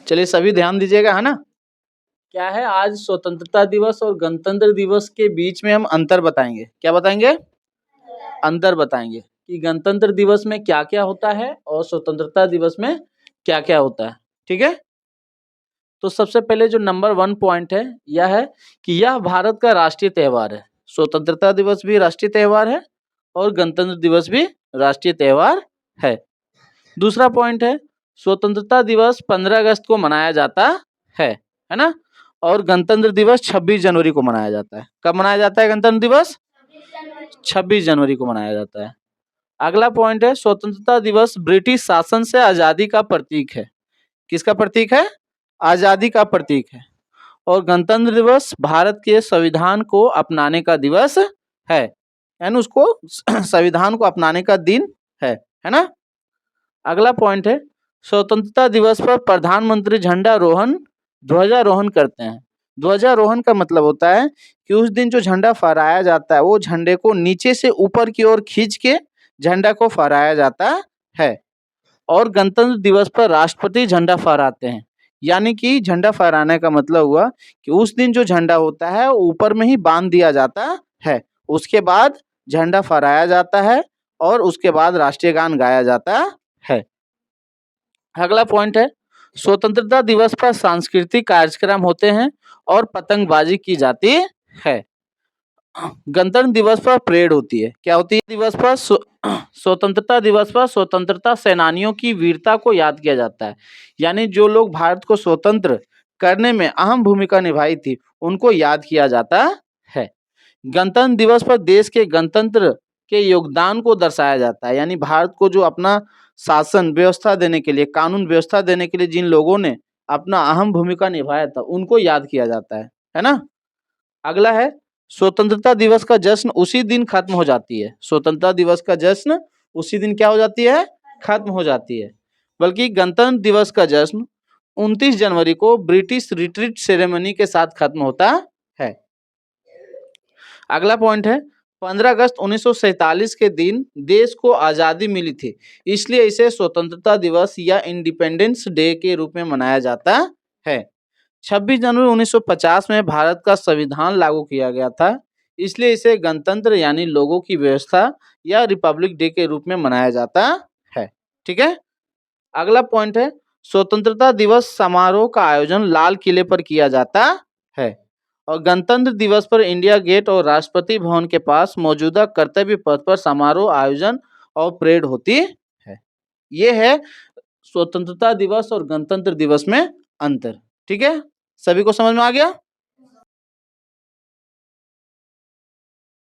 चलिए सभी ध्यान दीजिएगा, है ना। क्या है, आज स्वतंत्रता दिवस और गणतंत्र दिवस के बीच में हम अंतर बताएंगे। क्या बताएंगे? अंतर बताएंगे कि गणतंत्र दिवस में क्या क्या होता है और स्वतंत्रता दिवस में क्या क्या होता है। ठीक है, तो सबसे पहले जो नंबर 1 पॉइंट है यह है कि यह भारत का राष्ट्रीय त्योहार है। स्वतंत्रता दिवस भी राष्ट्रीय त्योहार है और गणतंत्र दिवस भी राष्ट्रीय त्योहार है। दूसरा पॉइंट है, स्वतंत्रता दिवस 15 अगस्त को मनाया जाता है ना, और गणतंत्र दिवस 26 जनवरी को मनाया जाता है। कब मनाया जाता है गणतंत्र दिवस? 26 जनवरी को मनाया जाता है। अगला पॉइंट है, स्वतंत्रता दिवस ब्रिटिश शासन से आजादी का प्रतीक है। किसका प्रतीक है? आजादी का प्रतीक है। और गणतंत्र दिवस भारत के संविधान को अपनाने का दिवस है, यानी उसको संविधान को अपनाने का दिन है ना। अगला पॉइंट है, स्वतंत्रता दिवस पर प्रधानमंत्री झंडारोहण ध्वजारोहण करते हैं। ध्वजारोहण का मतलब होता है कि उस दिन जो झंडा फहराया जाता है वो झंडे को नीचे से ऊपर की ओर खींच के झंडा को फहराया जाता है। और गणतंत्र दिवस पर राष्ट्रपति झंडा फहराते हैं, यानी कि झंडा फहराने का मतलब हुआ कि उस दिन जो झंडा होता है वो ऊपर में ही बांध दिया जाता है, उसके बाद झंडा फहराया जाता है और उसके बाद राष्ट्रीय गान गाया जाता है। अगला पॉइंट है, स्वतंत्रता दिवस पर सांस्कृतिक कार्यक्रम होते हैं और पतंगबाजी की जाती है। गणतंत्र दिवस पर परेड होती है। क्या होती है? दिवस पर स्वतंत्रता दिवस पर स्वतंत्रता सेनानियों की वीरता को याद किया जाता है, यानी जो लोग भारत को स्वतंत्र करने में अहम भूमिका निभाई थी उनको याद किया जाता है। गणतंत्र दिवस पर देश के गणतंत्र के योगदान को दर्शाया जाता है, यानी भारत को जो अपना शासन व्यवस्था देने के लिए, कानून व्यवस्था देने के लिए जिन लोगों ने अपना अहम भूमिका निभाया था उनको याद किया जाता है ना। अगला है, स्वतंत्रता दिवस का जश्न उसी दिन खत्म हो जाती है। स्वतंत्रता दिवस का जश्न उसी दिन क्या हो जाती है? खत्म हो जाती है। बल्कि गणतंत्र दिवस का जश्न 29 जनवरी को ब्रिटिश रिट्रीट सेरेमनी के साथ खत्म होता है। अगला पॉइंट है, 15 अगस्त 1947 के दिन देश को आज़ादी मिली थी, इसलिए इसे स्वतंत्रता दिवस या इंडिपेंडेंस डे के रूप में मनाया जाता है। 26 जनवरी 1950 में भारत का संविधान लागू किया गया था, इसलिए इसे गणतंत्र यानी लोगों की व्यवस्था या रिपब्लिक डे के रूप में मनाया जाता है। ठीक है, अगला पॉइंट है, स्वतंत्रता दिवस समारोह का आयोजन लाल किले पर किया जाता है और गणतंत्र दिवस पर इंडिया गेट और राष्ट्रपति भवन के पास मौजूदा कर्तव्य पथ पर समारोह आयोजन और परेड होती है। ये है स्वतंत्रता दिवस और गणतंत्र दिवस में अंतर। ठीक है, सभी को समझ में आ गया?